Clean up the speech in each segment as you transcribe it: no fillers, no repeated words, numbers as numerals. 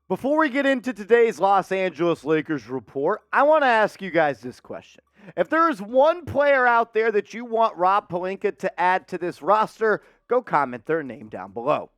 Before we get into today's Los Angeles Lakers report, I want to ask you guys this question. If there is one player out there that you want Rob Pelinka to add to this roster, go comment their name down below.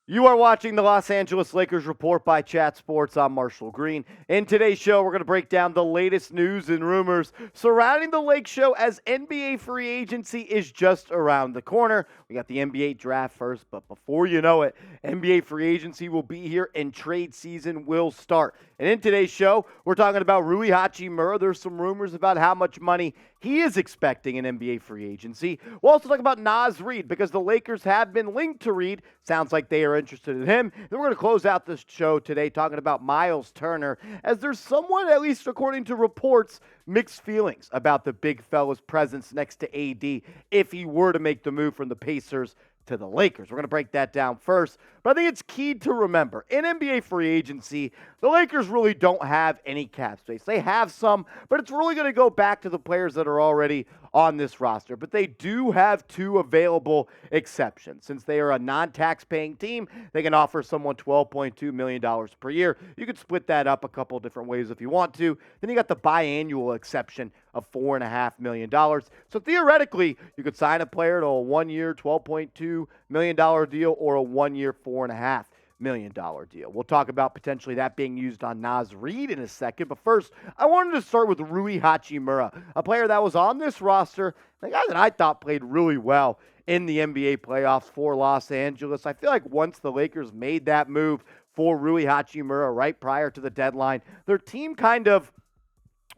You are watching the Los Angeles Lakers report by Chat Sports. I'm Marshall Green. In today's show, we're going to break down the latest news and rumors surrounding the Lake Show as NBA free agency is just around the corner. We got the NBA draft first, but before you know it, NBA free agency will be here and trade season will start. And in today's show, we're talking about Rui Hachimura. There's some rumors about how much money he is expecting in NBA free agency. We'll also talk about Naz Reid because the Lakers have been linked to Reid. Sounds like they are interested in him. Then we're going to close out this show today talking about Myles Turner, as there's somewhat, at least according to reports, mixed feelings about the big fella's presence next to AD if he were to make the move from the Pacers to the Lakers. We're going to break that down first, but I think it's key to remember, in NBA free agency, the Lakers really don't have any cap space. They have some, but it's really going to go back to the players that are already on this roster. But they do have two available exceptions. Since they are a non-tax paying team, they can offer someone $12.2 million per year. You could split that up a couple different ways if you want to. Then you got the biannual exception of $4.5 million. So theoretically, you could sign a player to a 1-year, $12.2 million deal or a 1-year, $4.5 million deal. We'll talk about potentially that being used on Naz Reid in a second. But first, I wanted to start with Rui Hachimura, a player that was on this roster, a guy that I thought played really well in the NBA playoffs for Los Angeles. I feel like once the Lakers made that move for Rui Hachimura right prior to the deadline, their team kind of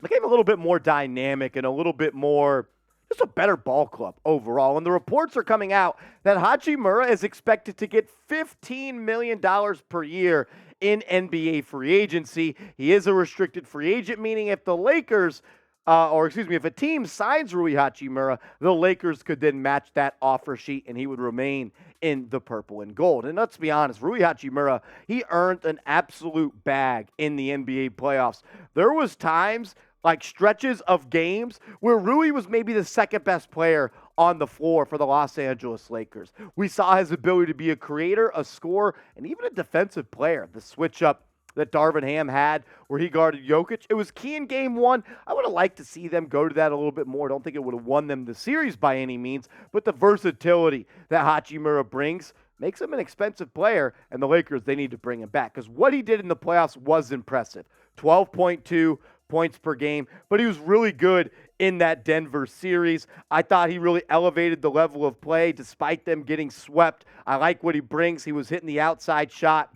became a little bit more dynamic and a little bit more just a better ball club overall. And the reports are coming out that Hachimura is expected to get $15 million per year in NBA free agency. He is a restricted free agent, meaning if the Lakers, if a team signs Rui Hachimura, the Lakers could then match that offer sheet and he would remain in the purple and gold. And let's be honest, Rui Hachimura, he earned an absolute bag in the NBA playoffs. There was times, like stretches of games, where Rui was maybe the second best player on the floor for the Los Angeles Lakers. We saw his ability to be a creator, a scorer, and even a defensive player. The switch up that Darvin Ham had where he guarded Jokic, it was key in game one. I would have liked to see them go to that a little bit more. I don't think it would have won them the series by any means, but the versatility that Hachimura brings makes him an expensive player, and the Lakers, they need to bring him back because what he did in the playoffs was impressive. 12.2 points per game, but he was really good in that Denver series. I thought he really elevated the level of play despite them getting swept. I like what he brings. He was hitting the outside shot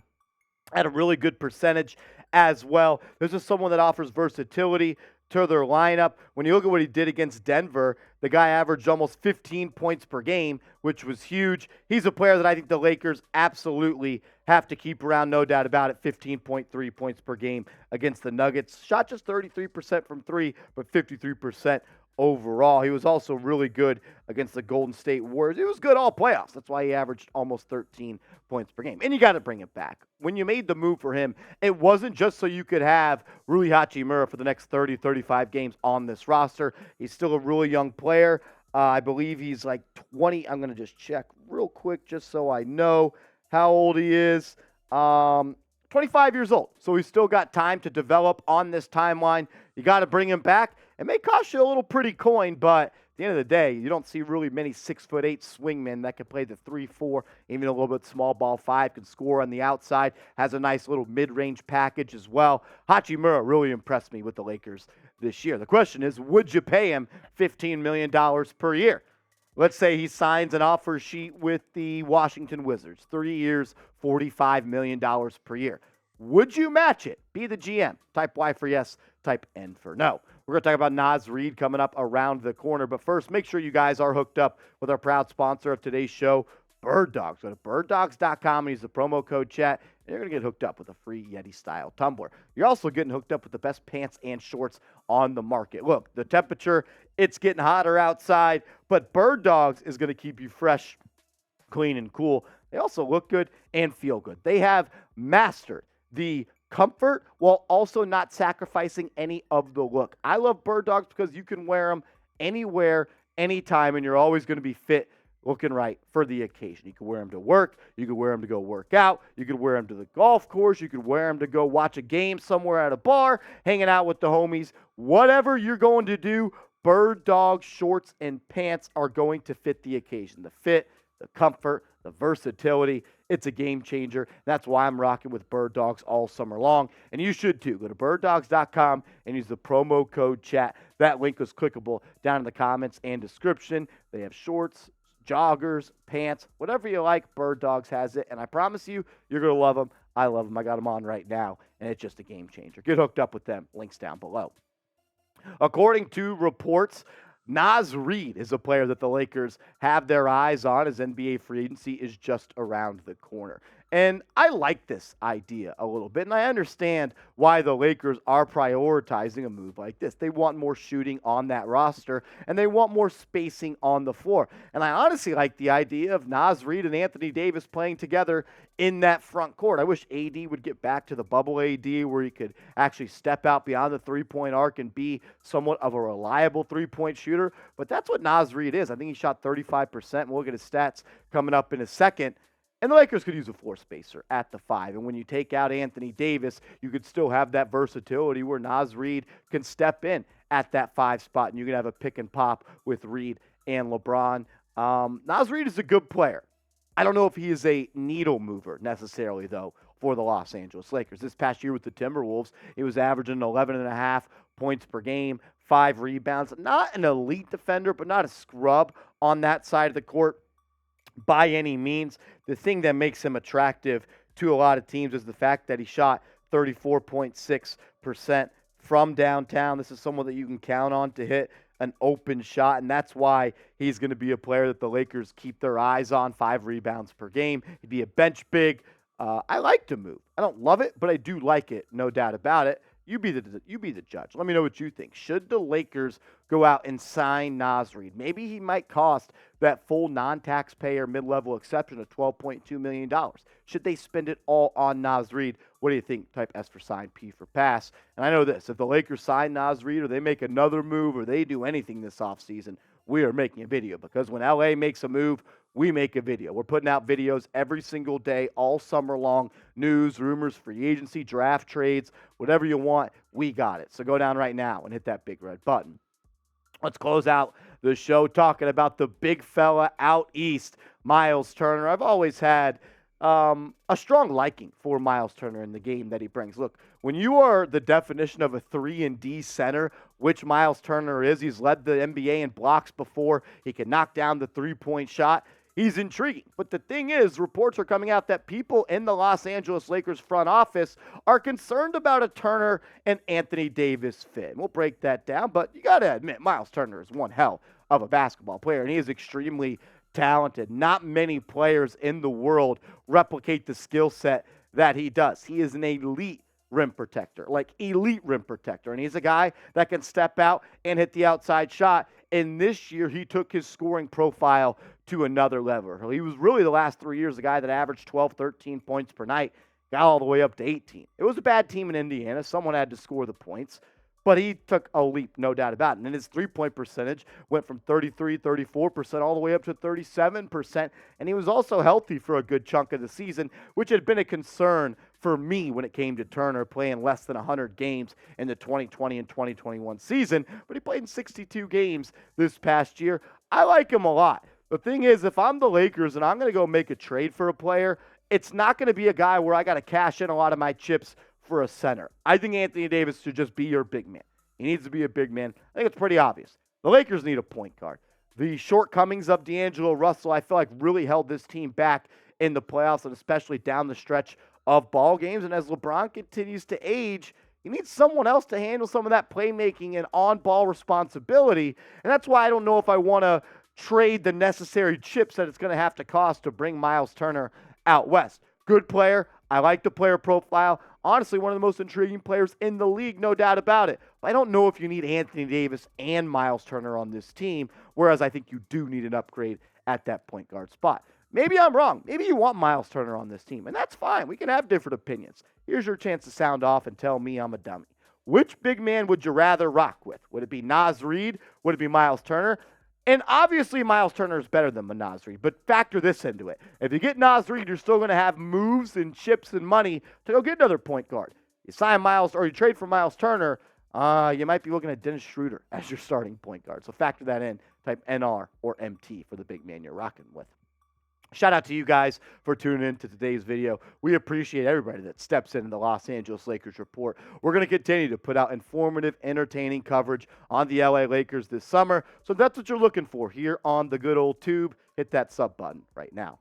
at a really good percentage as well. This is someone that offers versatility to their lineup. When you look at what he did against Denver, the guy averaged almost 15 points per game, which was huge. He's a player that I think the Lakers absolutely have to keep around, no doubt about it. 15.3 points per game against the Nuggets. Shot just 33% from three, but 53% overall. He was also really good against the Golden State Warriors. He was good all playoffs. That's why he averaged almost 13 points per game. And you got to bring it back. When you made the move for him, it wasn't just so you could have Rui Hachimura for the next 30, 35 games on this roster. He's still a really young player. I believe he's like 20. I'm going to just check real quick just so I know how old he is. 25 years old. So he's still got time to develop on this timeline. You got to bring him back. It may cost you a little pretty coin, but at the end of the day, you don't see really many 6'8" swingmen that can play the 3-4, even a little bit small ball 5, can score on the outside, has a nice little mid-range package as well. Hachimura really impressed me with the Lakers this year. The question is, would you pay him $15 million per year? Let's say he signs an offer sheet with the Washington Wizards, 3 years, $45 million per year. Would you match it? Be the GM. Type Y for yes, type N for no. We're going to talk about Naz Reid coming up around the corner. But first, make sure you guys are hooked up with our proud sponsor of today's show, Bird Dogs. Go to birddogs.com and use the promo code chat, and you're going to get hooked up with a free Yeti-style tumbler. You're also getting hooked up with the best pants and shorts on the market. Look, the temperature, it's getting hotter outside, but Bird Dogs is going to keep you fresh, clean, and cool. They also look good and feel good. They have mastered the comfort while also not sacrificing any of the look. I love Bird Dogs because you can wear them anywhere, anytime, and you're always going to be fit, looking right for the occasion. You can wear them to work. You can wear them to go work out. You can wear them to the golf course. You can wear them to go watch a game somewhere at a bar, hanging out with the homies. Whatever you're going to do, Bird Dog shorts and pants are going to fit the occasion. The fit, the comfort, the versatility. It's a game changer. That's why I'm rocking with Bird Dogs all summer long. And you should too. Go to birddogs.com and use the promo code CHAT. That link is clickable down in the comments and description. They have shorts, joggers, pants, whatever you like. Bird Dogs has it. And I promise you, you're going to love them. I love them. I got them on right now. And it's just a game changer. Get hooked up with them. Links down below. According to reports, Naz Reid is a player that the Lakers have their eyes on as NBA free agency is just around the corner. And I like this idea a little bit, and I understand why the Lakers are prioritizing a move like this. They want more shooting on that roster, and they want more spacing on the floor. And I honestly like the idea of Naz Reid and Anthony Davis playing together in that front court. I wish AD would get back to the bubble AD where he could actually step out beyond the three-point arc and be somewhat of a reliable three-point shooter, but that's what Naz Reid is. I think he shot 35%. We'll look at his stats coming up in a second. And the Lakers could use a floor spacer at the 5. And when you take out Anthony Davis, you could still have that versatility where Naz Reid can step in at that 5 spot, and you can have a pick and pop with Reid and LeBron. Naz Reid is a good player. I don't know if he is a needle mover necessarily, though, for the Los Angeles Lakers. This past year with the Timberwolves, he was averaging 11.5 points per game, 5 rebounds. Not an elite defender, but not a scrub on that side of the court by any means. The thing that makes him attractive to a lot of teams is the fact that he shot 34.6% from downtown. This is someone that you can count on to hit an open shot, and that's why he's going to be a player that the Lakers keep their eyes on. 5 rebounds per game. He'd be a bench big. I like to move. I don't love it, but I do like it, no doubt about it. You be the judge. Let me know what you think. Should the Lakers go out and sign Naz Reid? Maybe he might cost that full non-taxpayer mid-level exception of $12.2 million. Should they spend it all on Naz Reid? What do you think? Type S for sign, P for pass. And I know this. If the Lakers sign Naz Reid or they make another move or they do anything this offseason, we are making a video, because when LA makes a move, we make a video. We're putting out videos every single day, all summer long. News, rumors, free agency, draft trades, whatever you want, we got it. So go down right now and hit that big red button. Let's close out the show talking about the big fella out east, Myles Turner. I've always had a strong liking for Myles Turner in the game that he brings. Look, when you are the definition of a 3-and-D center, which Myles Turner is, he's led the NBA in blocks before. He can knock down the three-point shot. He's intriguing. But the thing is, reports are coming out that people in the Los Angeles Lakers front office are concerned about a Turner and Anthony Davis fit. And we'll break that down, but you got to admit, Myles Turner is one hell of a basketball player, and he is extremely talented. Not many players in the world replicate the skill set that he does. He is an elite rim protector, like elite rim protector. And he's a guy that can step out and hit the outside shot. And this year, he took his scoring profile to another level. He was really the last 3 years the guy that averaged 12, 13 points per night, got all the way up to 18. It was a bad team in Indiana. Someone had to score the points. But he took a leap, no doubt about it. And then his three-point percentage went from 33, 34% all the way up to 37%. And he was also healthy for a good chunk of the season, which had been a concern for me when it came to Turner playing less than 100 games in the 2020 and 2021 season. But he played in 62 games this past year. I like him a lot. The thing is, if I'm the Lakers and I'm going to go make a trade for a player, it's not going to be a guy where I got to cash in a lot of my chips for a center. I think Anthony Davis should just be your big man. He needs to be a big man. I think it's pretty obvious. The Lakers need a point guard. The shortcomings of D'Angelo Russell, I feel like, really held this team back in the playoffs, and especially down the stretch of ball games. And as LeBron continues to age, he needs someone else to handle some of that playmaking and on-ball responsibility. And that's why I don't know if I want to trade the necessary chips that it's going to have to cost to bring Myles Turner out west. Good player. I like the player profile. Honestly, one of the most intriguing players in the league, no doubt about it. But I don't know if you need Anthony Davis and Myles Turner on this team, whereas I think you do need an upgrade at that point guard spot. Maybe I'm wrong. Maybe you want Myles Turner on this team, and that's fine. We can have different opinions. Here's your chance to sound off and tell me I'm a dummy. Which big man would you rather rock with? Would it be Naz Reid? Would it be Myles Turner? And obviously, Myles Turner is better than Naz Reid, but factor this into it. If you get Naz Reid, you're still going to have moves and chips and money to go get another point guard. You sign Myles or you trade for Myles Turner, you might be looking at Dennis Schroeder as your starting point guard. So factor that in. Type NR or MT for the big man you're rocking with. Shout out to you guys for tuning in to today's video. We appreciate everybody that steps in the Los Angeles Lakers report. We're going to continue to put out informative, entertaining coverage on the LA Lakers this summer. So if that's what you're looking for here on the good old tube, hit that sub button right now.